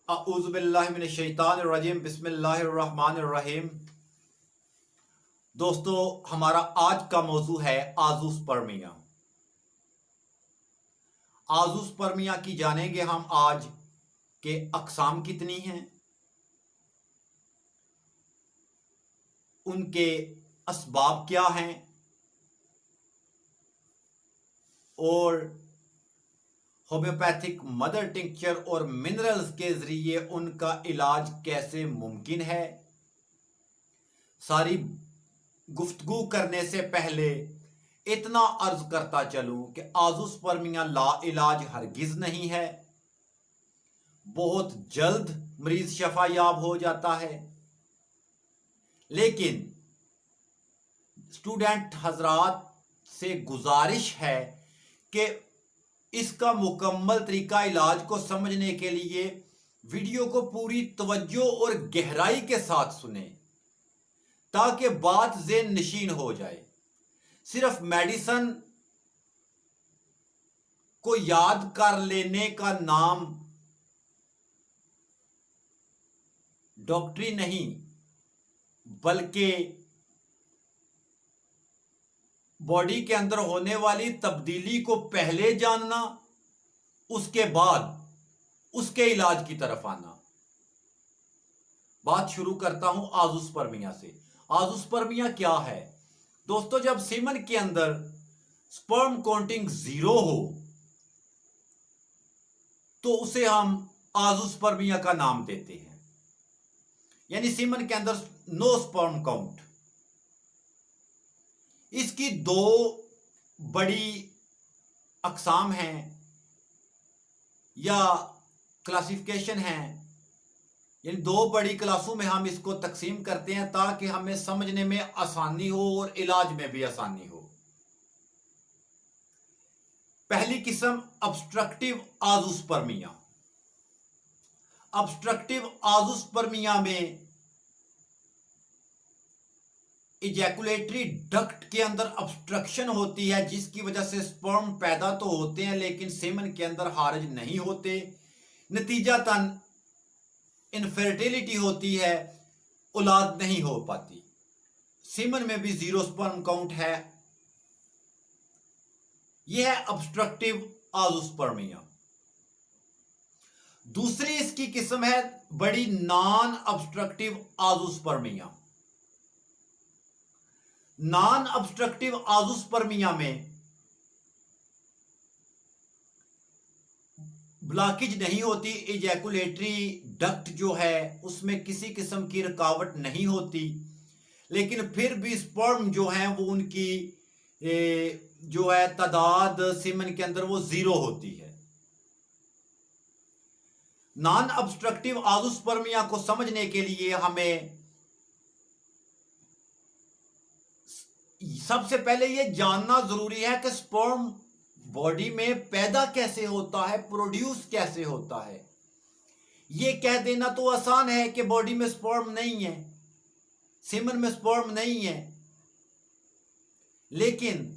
अऊज़ु बिल्लाहि मिनश शैतानिर रजीम बिस्मिल्लाहिर रहमानिर रहीम। दोस्तों, हमारा आज का मौजू है आज़ूस्पर्मिया। आज़ूस्पर्मिया की जानेंगे हम आज के अक़साम कितनी हैं, उनके असबाब क्या हैं और होम्योपैथिक मदर टिंक्चर और मिनरल्स के ज़रिए उनका इलाज कैसे मुमकिन है। सारी गुफ्तगू करने से पहले इतना अर्ज करता चलूं कि आज़ूस्पर्मिया ला इलाज हरगिज़ नहीं है, बहुत जल्द मरीज शफायाब हो जाता है। लेकिन स्टूडेंट हजरात से गुजारिश है कि इसका मुकम्मल तरीका इलाज को समझने के लिए वीडियो को पूरी तवज्जो और गहराई के साथ सुने ताकि बात ज़हन नशीन हो जाए। सिर्फ मेडिसन को याद कर लेने का नाम डॉक्टरी नहीं, बल्कि बॉडी के अंदर होने वाली तब्दीली को पहले जानना, उसके बाद उसके इलाज की तरफ आना। बात शुरू करता हूं आज़ूस्पर्मिया से। आज़ूस्पर्मिया क्या है दोस्तों? जब सीमन के अंदर स्पर्म काउंटिंग 0 हो तो उसे हम आज़ूस्पर्मिया का नाम देते हैं, यानी सीमन के अंदर नो स्पर्म काउंट। इसकी दो बड़ी अक़साम हैं या क्लासिफिकेशन हैं, यानी दो बड़ी क्लासों में हम इसको तकसीम करते हैं ताकि हमें समझने में आसानी हो और इलाज में भी आसानी हो। पहली किस्म ऑब्स्ट्रक्टिव आज़ूस्पर्मिया। ऑब्स्ट्रक्टिव आज़ूस्पर्मिया में इजैकुलेटरी डक्ट के अंदर ऑब्स्ट्रक्शन होती है, जिसकी वजह से स्पर्म पैदा तो होते हैं लेकिन सेमन के अंदर खारिज नहीं होते। नतीजतन इनफर्टिलिटी होती है, औलाद नहीं हो पाती। सीमन में भी 0 स्पर्म काउंट है। यह है ऑब्स्ट्रक्टिव आज़ूस्पर्मिया। दूसरी इसकी किस्म है बड़ी नॉन ऑब्स्ट्रक्टिव आज़ूस्पर्मिया। नॉन ऑब्स्ट्रक्टिव आज़ूस्पर्मिया में ब्लॉकेज नहीं होती, इजैकुलेटरी डक्ट जो है उसमें किसी किस्म की रुकावट नहीं होती, लेकिन फिर भी स्पर्म जो है वो उनकी जो है तादाद सीमन के अंदर वो 0 होती है। नॉन ऑब्स्ट्रक्टिव आज़ूस्पर्मिया को समझने के लिए हमें सबसे पहले यह जानना जरूरी है कि स्पर्म बॉडी में पैदा कैसे होता है, प्रोड्यूस कैसे होता है। यह कह देना तो आसान है कि बॉडी में स्पर्म नहीं है, सीमन में स्पर्म नहीं है, लेकिन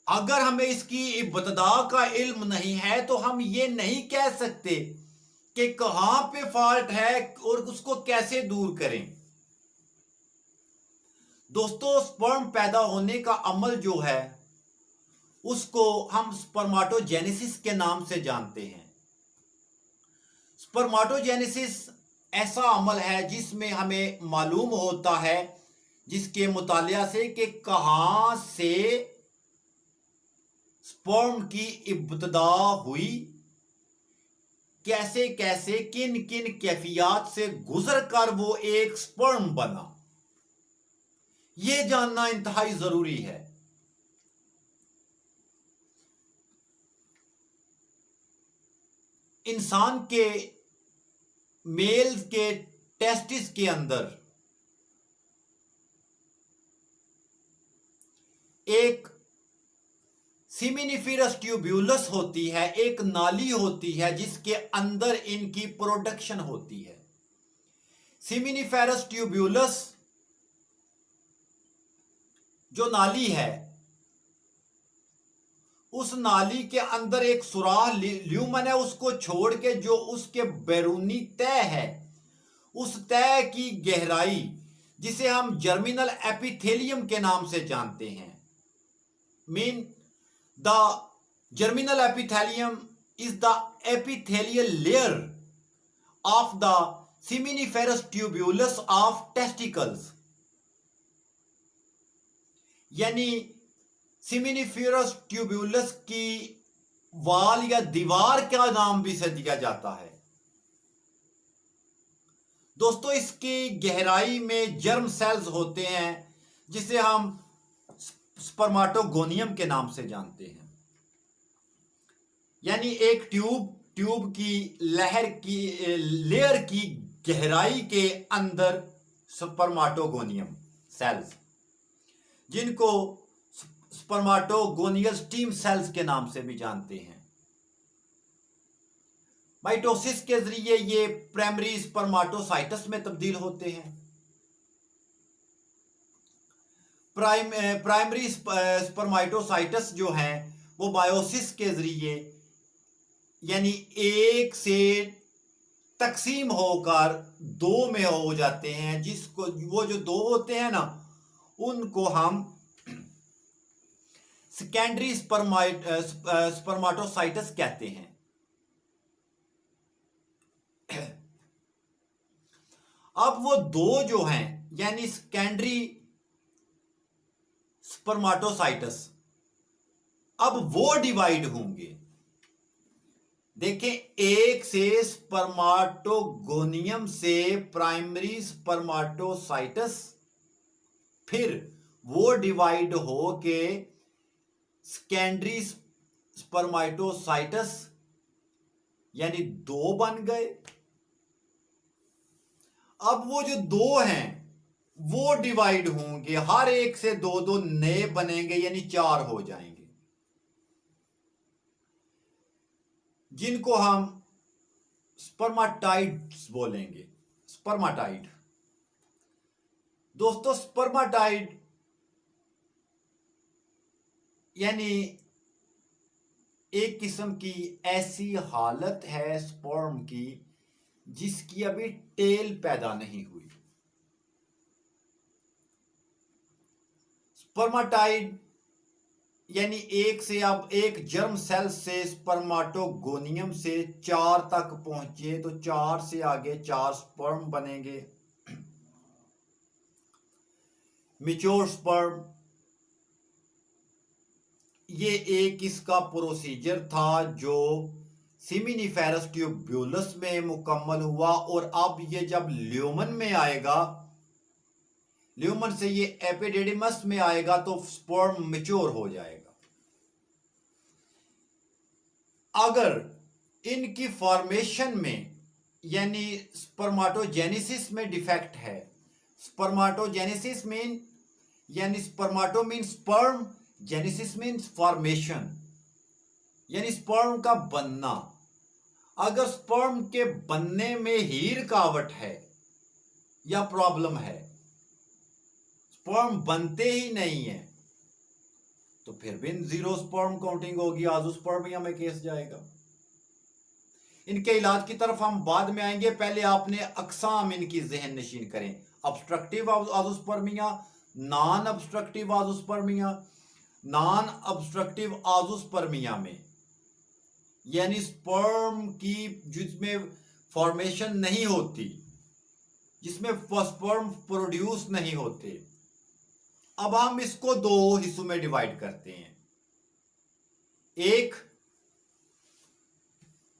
अगर हमें इसकी इब्तदा का इल्म नहीं है तो हम ये नहीं कह सकते कि कहां पे फॉल्ट है और उसको कैसे दूर करें। दोस्तों, स्पर्म पैदा होने का अमल जो है उसको हम स्पर्माटोजेनेसिस के नाम से जानते हैं। स्पर्माटोजेनेसिस ऐसा अमल है जिसमें हमें मालूम होता है, जिसके मुतालिया से कि कहां से स्पर्म की इब्तदा हुई, कैसे कैसे किन किन कैफियत से गुजर कर वो एक स्पर्म बना। यह जानना इंतहाई जरूरी है। इंसान के मेल के टेस्टिस के अंदर एक सिमिनिफेरस ट्यूब्यूलस होती है, एक नाली होती है जिसके अंदर इनकी प्रोडक्शन होती है। सिमिनिफेरस ट्यूब्यूलस जो नाली है उस नाली के अंदर एक सुराख ल्यूमन है, उसको छोड़ के जो उसके बैरूनी तह है, उस तह की गहराई जिसे हम जर्मिनल एपिथेलियम के नाम से जानते हैं, mean the germinal epithelium is the epithelial layer of the seminiferous tubulus of testicles। यानी सेमिनिफेरस ट्यूबुलस की वाल या दीवार का नाम भी से दिया जाता है। दोस्तों, इसकी गहराई में जर्म सेल्स होते हैं जिसे हम स्पर्माटोगोनियम के नाम से जानते हैं। यानी एक ट्यूब की लेयर की गहराई के अंदर स्पर्माटोगोनियम सेल्स, जिनको स्पर्माटोगोनियल स्टीम सेल्स के नाम से भी जानते हैं। माइटोसिस के जरिए ये प्राइमरी स्पर्माटोसाइटस में तब्दील होते हैं। प्राइमरी स्पर्माटोसाइटस जो हैं वो बायोसिस के जरिए यानी एक से तकसीम होकर दो में हो जाते हैं, जिसको वो जो दो होते हैं ना, उनको हम सेकेंडरी स्पर्माटोसाइटस कहते हैं। अब वो दो जो हैं यानी सेकेंडरी स्पर्माटोसाइटस, अब वो डिवाइड होंगे। देखें, एक से स्पर्माटोगोनियम से प्राइमरी स्पर्माटोसाइटस, फिर वो डिवाइड हो के सेकेंडरी स्पर्माटोसाइटस यानी दो बन गए। अब वो जो दो हैं वो डिवाइड होंगे, हर एक से दो दो नए बनेंगे यानी चार हो जाएंगे, जिनको हम स्पर्माटाइड्स बोलेंगे। स्पर्माटाइड दोस्तों, स्पर्माटाइड यानी एक किस्म की ऐसी हालत है स्पर्म की जिसकी अभी टेल पैदा नहीं हुई। स्पर्माटाइड यानी एक से अब एक जर्म सेल से स्पर्माटोगोनियम से चार तक पहुंचे तो चार से आगे चार स्पर्म बनेंगे। मैच्योर स्पर्म, ये एक इसका प्रोसीजर था जो सेमिनिफेरस ट्यूबुलस में मुकम्मल हुआ, और अब ये जब ल्यूमन में आएगा, ल्यूमन से ये एपिडिडिमस में आएगा तो स्पर्म मैच्योर हो जाएगा। अगर इनकी फॉर्मेशन में यानी स्पर्माटोजेनेसिस में डिफेक्ट है, स्पर्माटोजेनेसिस मीन यानी spermato mean sperm, genesis means formation यानी स्पर्म का बनना। अगर स्पर्म के बनने में ही रुकावट है या प्रॉब्लम है, स्पर्म बनते ही नहीं है, तो फिर भी जीरो स्पर्म काउंटिंग होगी, आज़ोस्पर्मिया में केस जाएगा। इनके इलाज की तरफ हम बाद में आएंगे, पहले आपने अकसाम इनकी जहन नशीन करें। Obstructive azoospermia, non obstructive azoospermia. Non obstructive azoospermia में यानी स्पर्म की जिसमें फॉर्मेशन नहीं होती, जिसमें स्पर्म प्रोड्यूस नहीं होते। अब हम इसको दो हिस्सों में डिवाइड करते हैं। एक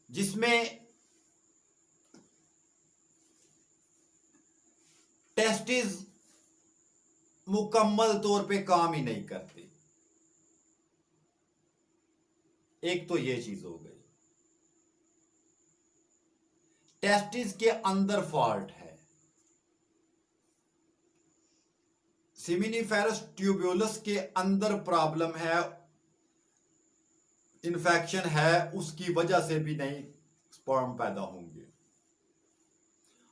जिसमें टेस्टिस मुकम्मल तौर पे काम ही नहीं करते, एक तो ये चीज हो गई। टेस्टिस के अंदर फॉल्ट है, सेमिनिफेरस ट्यूबुलस के अंदर प्रॉब्लम है, इन्फेक्शन है, उसकी वजह से भी नहीं स्पर्म पैदा होंगे।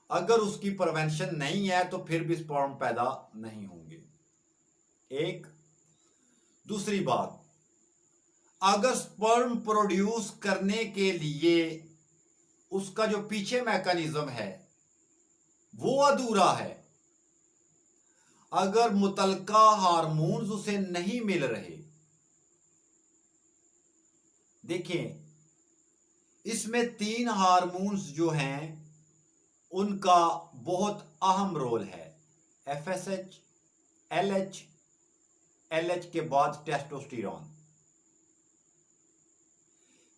अगर उसकी प्रिवेंशन नहीं है तो फिर भी स्पर्म पैदा नहीं होंगे। एक दूसरी बात, अगर स्पर्म प्रोड्यूस करने के लिए उसका जो पीछे मैकेनिज्म है वो अधूरा है, अगर मुतलका हार्मोन्स उसे नहीं मिल रहे, देखें इसमें 3 हार्मोन्स जो हैं उनका बहुत अहम रोल है। एफएसएच, एलएच, एलएच के बाद टेस्टोस्टेरोन,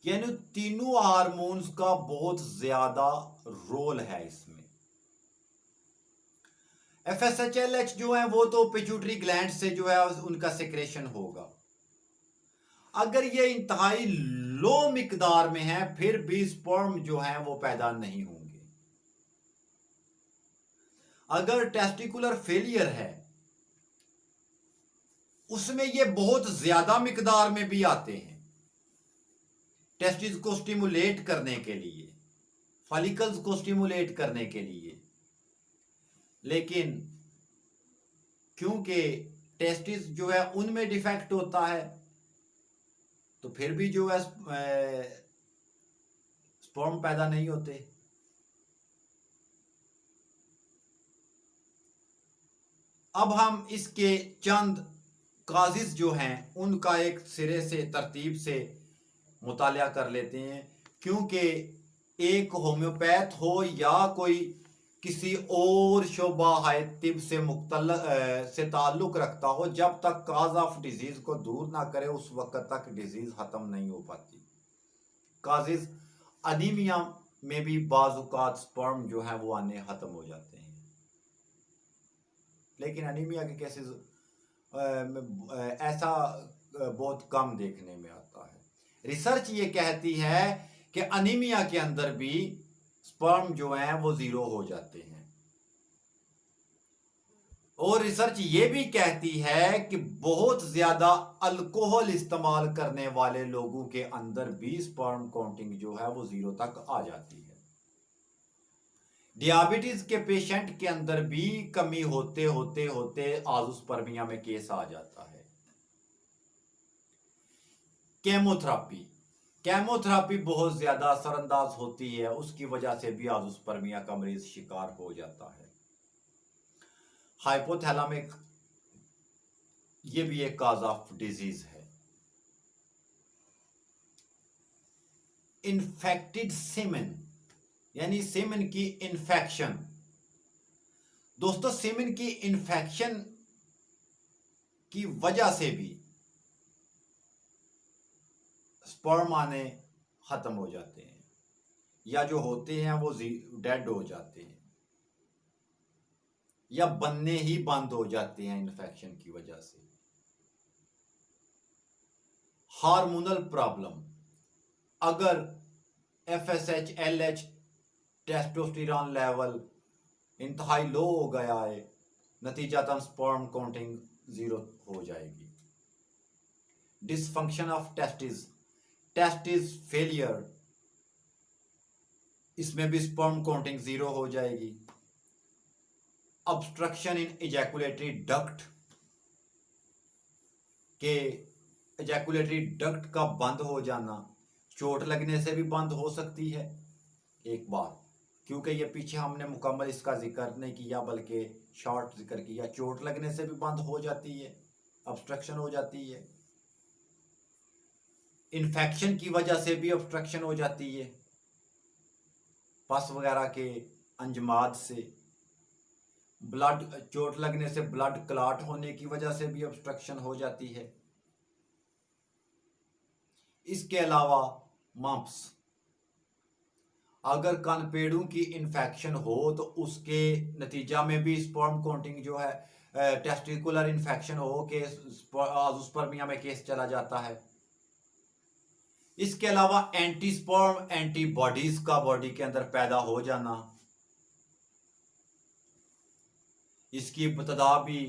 यानी तीनों हार्मोन्स का बहुत ज्यादा रोल है इसमें। एफएसएच, एलएच जो है वो तो पिट्यूटरी ग्लैंड से जो है उनका सेक्रेशन होगा। अगर ये इंतहाई लो मिकदार में है फिर भी स्पर्म जो है वो पैदा नहीं होंगे। अगर टेस्टिकुलर फेलियर है उसमें ये बहुत ज्यादा मिकदार में भी आते हैं टेस्टिस को स्टिमुलेट करने के लिए, फॉलिकल्स को स्टिमुलेट करने के लिए, लेकिन क्योंकि टेस्टिस जो है उनमें डिफेक्ट होता है तो फिर भी जो है स्पर्म पैदा नहीं होते। अब हम इसके चंद काजिज जो हैं उनका एक सिरे से तरतीब से मुतालिया कर लेते हैं, क्योंकि एक होम्योपैथ हो या कोई किसी और शोबा है तिब से ताल्लुक रखता हो, जब तक काज ऑफ डिजीज को दूर ना करे उस वक्त तक डिजीज खत्म नहीं हो पाती। काजिज अनीमिया में भी बाजुकात स्पर्म जो है वो आने खत्म हो जाते हैं, लेकिन अनीमिया के केसेस ऐसा बहुत कम देखने में आता है। रिसर्च ये कहती है कि अनीमिया के अंदर भी स्पर्म जो है वो 0 हो जाते हैं, और रिसर्च ये भी कहती है कि बहुत ज्यादा अल्कोहल इस्तेमाल करने वाले लोगों के अंदर भी स्पर्म काउंटिंग जो है वो 0 तक आ जाती है। डियाबिटीज के पेशेंट के अंदर भी कमी होते होते होते आज़ोस्पर्मिया में केस आ जाता है। केमोथेरापी, केमोथेरापी बहुत ज्यादा असरअंदाज होती है, उसकी वजह से भी आज़ोस्पर्मिया का मरीज शिकार हो जाता है। हाइपोथैलेमिक, ये भी एक काज ऑफ डिजीज है। इन्फेक्टेड सीमेन, यानी सीमेन की इन्फेक्शन। दोस्तों सीमेन की इन्फेक्शन की वजह से भी स्पर्म आने खत्म हो जाते हैं, या जो होते हैं वो डेड हो जाते हैं, या बनने ही बंद हो जाते हैं इन्फेक्शन की वजह से। हार्मोनल प्रॉब्लम, अगर एफएसएच, एलएच, टेस्टोस्टेरोन लेवल इंतहाई लो हो गया है, नतीजतन स्पर्म काउंटिंग 0 हो जाएगी। Dysfunction of testis, testis failure, इसमें भी स्पर्म काउंटिंग 0 हो जाएगी। ऑब्स्ट्रक्शन इन इजैकुलेटरी डक्ट, के इजैकुलेटरी डक्ट का बंद हो जाना चोट लगने से भी बंद हो सकती है एक बार, क्योंकि ये पीछे हमने मुकम्मल इसका जिक्र नहीं किया बल्कि शॉर्ट जिक्र किया। चोट लगने से भी बंद हो जाती है, ऑब्स्ट्रक्शन हो जाती है। इन्फेक्शन की वजह से भी ऑब्स्ट्रक्शन हो जाती है, पस वगैरह के अंजमाद से। ब्लड, चोट लगने से ब्लड क्लॉट होने की वजह से भी ऑब्स्ट्रक्शन हो जाती है। इसके अलावा मम्प्स, अगर कानपेड़ों की इन्फेक्शन हो तो उसके नतीजा में भी स्पर्म काउंटिंग जो है, टेस्टिकुलर इन्फेक्शन हो के आज़ोस्पर्मिया में केस चला जाता है। इसके अलावा एंटी स्पर्म एंटीबॉडीज का बॉडी के अंदर पैदा हो जाना, इसकी इब्तदा भी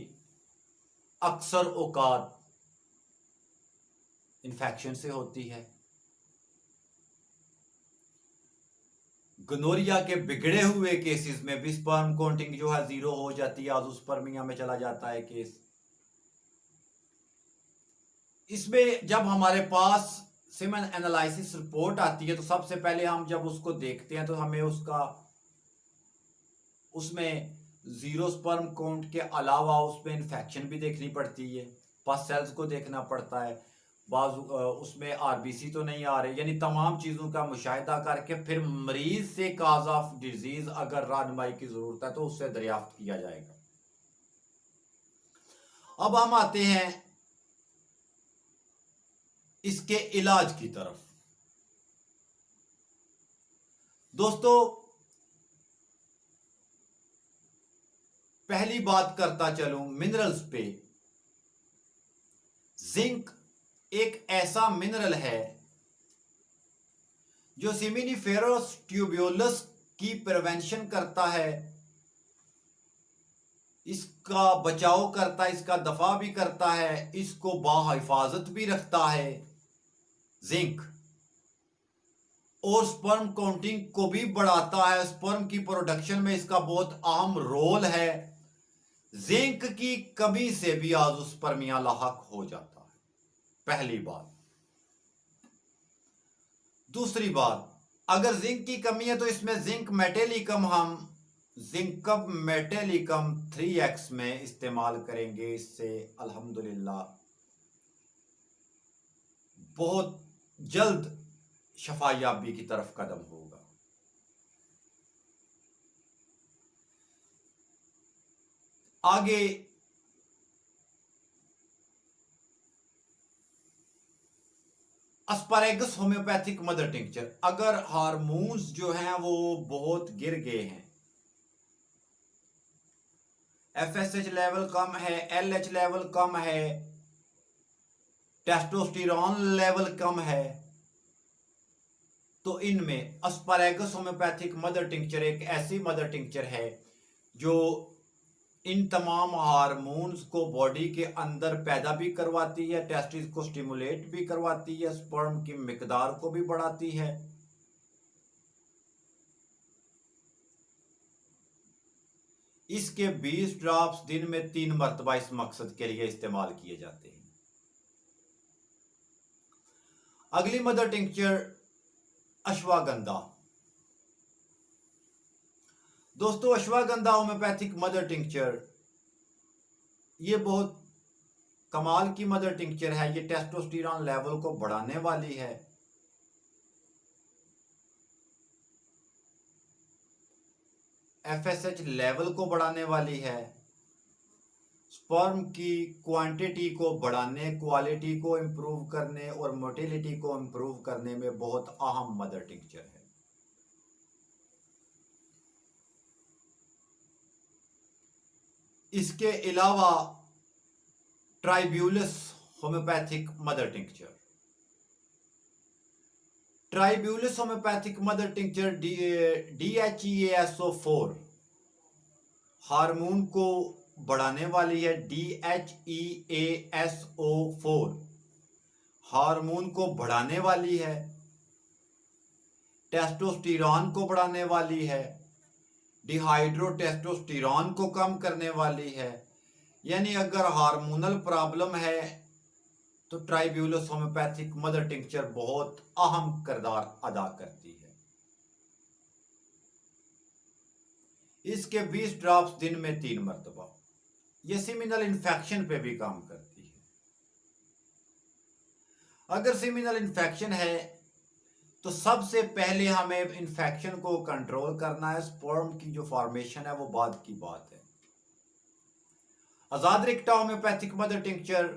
अक्सर औकात इन्फेक्शन से होती है। गनोरिया के बिगड़े हुए केसेस में भी स्पर्म काउंटिंग जो है 0 हो जाती है, आज़ोस्पर्मिया में चला जाता है केस। इसमें जब हमारे पास सीमेन एनालिसिस रिपोर्ट आती है तो सबसे पहले हम जब उसको देखते हैं तो हमें उसमें जीरो स्पर्म काउंट के अलावा उसमें इन्फेक्शन भी देखनी पड़ती है, पस सेल्स को देखना पड़ता है, उसमें आरबीसी तो नहीं आ रहे, यानी तमाम चीज़ों का मुशाहिदा करके फिर मरीज से काज ऑफ डिजीज अगर रहनुमाई की ज़रूरत है तो उससे दरियाफ्त किया जाएगा। अब हम आते हैं इसके इलाज की तरफ। दोस्तों, पहली बात करता चलूं मिनरल्स पे। जिंक एक ऐसा मिनरल है जो सेमिनिफेरस ट्यूब्यूलस की प्रिवेंशन करता है, इसका बचाव करता है, इसका दफा भी करता है, इसको बाहिफाजत भी रखता है जिंक, और स्पर्म काउंटिंग को भी बढ़ाता है। स्पर्म की प्रोडक्शन में इसका बहुत अहम रोल है। जिंक की कमी से भी आज़ोस्पर्मिया लाहक हो जाता है, पहली बात। दूसरी बात, अगर जिंक की कमी है तो इसमें जिंक मेटेलिकम हम जिंकम मेटेलिकम 3x में इस्तेमाल करेंगे। इससे अल्हम्दुलिल्लाह बहुत जल्द शफायाबी की तरफ कदम होगा। आगे एस्पारेगस होम्योपैथिक मदर टिंक्चर। अगर हार्मोन्स जो हैं वो बहुत गिर गए हैं, एफएसएच लेवल कम है, एलएच लेवल कम है, टेस्टोस्टेरोन लेवल कम है, तो इनमें एस्पारेगस होम्योपैथिक मदर टिंक्चर एक ऐसी मदर टिंक्चर है जो इन तमाम हार्मोन्स को बॉडी के अंदर पैदा भी करवाती है, टेस्टिस को स्टिमुलेट भी करवाती है, स्पर्म की मिकदार को भी बढ़ाती है। इसके 20 ड्रॉप्स दिन में 3 मरतबा इस मकसद के लिए इस्तेमाल किए जाते हैं। अगली मदर टिंक्चर अश्वागंधा। दोस्तों, अश्वागंधा होम्योपैथिक मदर टिंक्चर ये बहुत कमाल की मदर टिंक्चर है। ये टेस्टोस्टेरोन लेवल को बढ़ाने वाली है, एफएसएच लेवल को बढ़ाने वाली है, स्पर्म की क्वांटिटी को बढ़ाने, क्वालिटी को इंप्रूव करने और मोटिलिटी को इंप्रूव करने में बहुत अहम मदर टिंक्चर है। इसके अलावा tribulus homeopathic mother tincture. Tribulus homeopathic mother tincture DHEASO4 hormone को बढ़ाने वाली है। DHEASO4 हार्मोन को बढ़ाने वाली है, टेस्टोस्टेरोन को बढ़ाने वाली है, डिहाइड्रोटेस्टोस्टेरोन को कम करने वाली है। यानी अगर हार्मोनल प्रॉब्लम है तो ट्राइब्यूलस होम्योपैथिक मदर टिंक्चर बहुत अहम किरदार अदा करती है। इसके 20 ड्रॉप्स दिन में 3 मरतबा। यह सेमिनल इन्फेक्शन पे भी काम करती है। अगर सेमिनल इन्फेक्शन है तो सबसे पहले हमें इन्फेक्शन को कंट्रोल करना है। स्पर्म की जो फॉर्मेशन है वो बाद की बात है। Azadirachta homeopathic mother tincture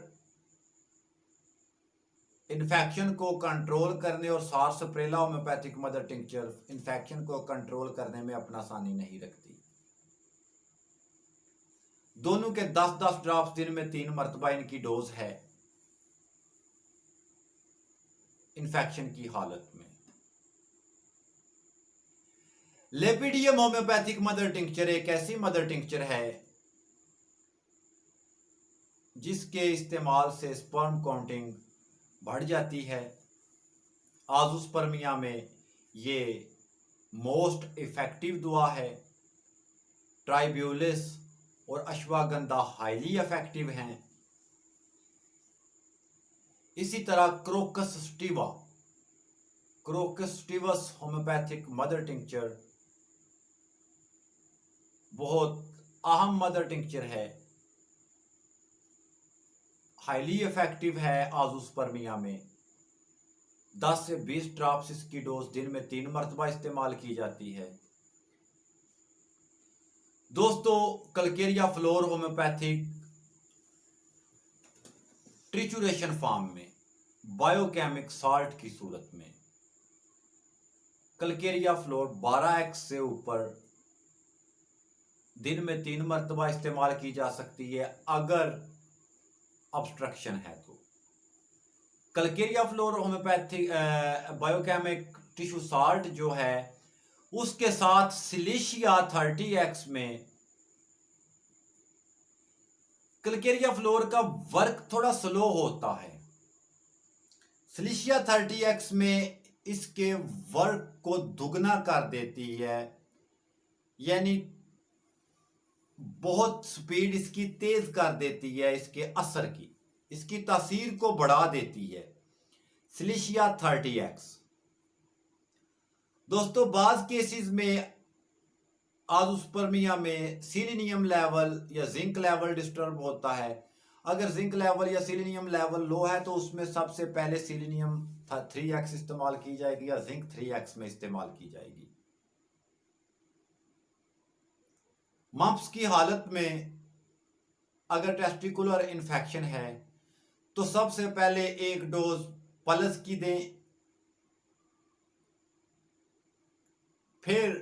infection को कंट्रोल करने और sarsaparilla homeopathic mother tincture infection को कंट्रोल करने में अपना सानी नहीं रखती। दोनों के 10-10 ड्रॉप्स दिन में 3 मरतबा इनकी डोज है इन्फेक्शन की हालत में। लेपिडियम होम्योपैथिक मदर टिंक्चर एक ऐसी मदर टिंक्चर है जिसके इस्तेमाल से स्पर्म काउंटिंग बढ़ जाती है। आज़ोस्पर्मिया में ये मोस्ट इफेक्टिव दुआ है। ट्राइब्यूलिस और अश्वागंधा हाईली इफेक्टिव हैं। इसी तरह क्रोकस स्टीवस होम्योपैथिक मदर टिंक्चर बहुत अहम मदर टिंक्चर है, हाईली इफेक्टिव है आजोस्पर्मिया में। 10 से 20 ड्रॉप्स इसकी डोज दिन में 3 मरतबा इस्तेमाल की जाती है। दोस्तों, कलकेरिया फ्लोर होम्योपैथिक ट्रिचुरेशन फॉर्म में बायोकेमिक साल्ट की सूरत में कलकेरिया फ्लोर 12x से ऊपर दिन में 3 मरतबा इस्तेमाल की जा सकती है अगर ऑब्स्ट्रक्शन है तो। Calcarea floor homeopathic biochemic tissue salt जो है उसके साथ सिलिशिया 30x में कलकेरिया फ्लोर का वर्क थोड़ा स्लो होता है। सिलिशिया 30x में इसके वर्क को दुगना कर देती है, यानी बहुत स्पीड इसकी तेज कर देती है, इसके असर की, इसकी तासीर को बढ़ा देती है सिलिशिया 30x। दोस्तों, बाज केसेस में आजोस्पर्मिया में सिलीनियम लेवल या जिंक लेवल डिस्टर्ब होता है। अगर जिंक लेवल या सिलीनियम लेवल लो है तो उसमें सबसे पहले सिलीनियम 3x इस्तेमाल की जाएगी या जिंक 3x में इस्तेमाल की जाएगी। मम्प्स की हालत में अगर टेस्टिकुलर इन्फेक्शन है तो सबसे पहले एक डोज पल्स की दें, फिर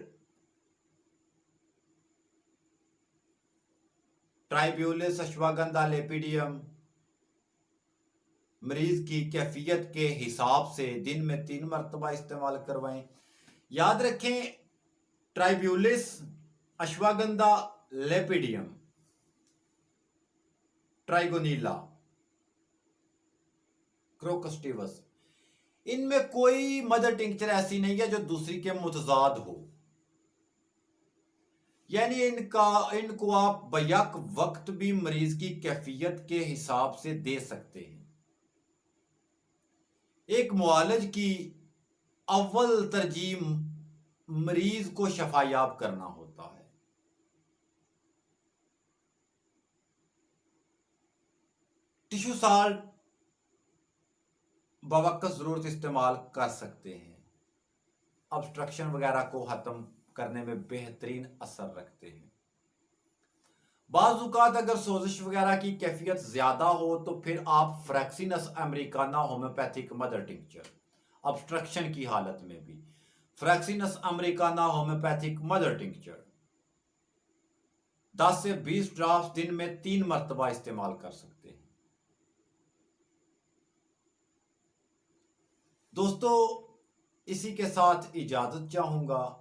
ट्राइब्यूलिस अश्वगंधा लेपिडियम मरीज की कैफियत के हिसाब से दिन में 3 मरतबा इस्तेमाल करवाएं। याद रखें, ट्राइब्यूलिस अश्वगंधा लेपिडियम ट्राइगोनीला क्रोकस स्टीवस, इनमें कोई मदर टिंक्चर ऐसी नहीं है जो दूसरी के मुतजाद हो, यानी इनको आप बैक वक्त भी मरीज की कैफियत के हिसाब से दे सकते हैं। एक मुआलिज की अव्वल तरजीह मरीज को शफायाब करना होता है। टिश्यू साल्ट बवक्कत जरूरत इस्तेमाल कर सकते हैं, ऑब्स्ट्रक्शन वगैरह को खत्म करने में बेहतरीन असर रखते हैं। बाज़ अगर सोजिश वगैरह की कैफियत ज्यादा हो तो फिर आप fraxinus americana homeopathic mother tincture, obstruction की हालत में भी fraxinus americana homeopathic mother tincture 10 से 20 ड्रॉप्स दिन में 3 मरतबा इस्तेमाल कर सकते हैं। दोस्तों, इसी के साथ इजाजत चाहूंगा।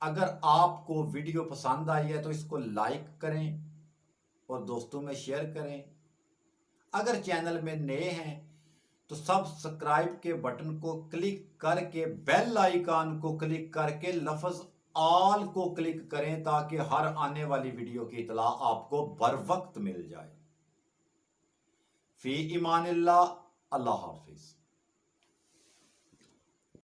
अगर आपको वीडियो पसंद आई है तो इसको लाइक करें और दोस्तों में शेयर करें। अगर चैनल में नए हैं तो सब्सक्राइब के बटन को क्लिक करके बेल आइकन को क्लिक करके लफ्ज ऑल को क्लिक करें ताकि हर आने वाली वीडियो की इतला आपको बर वक्त मिल जाए। फी ईमानिल्लाह, अल्लाह हाफिज।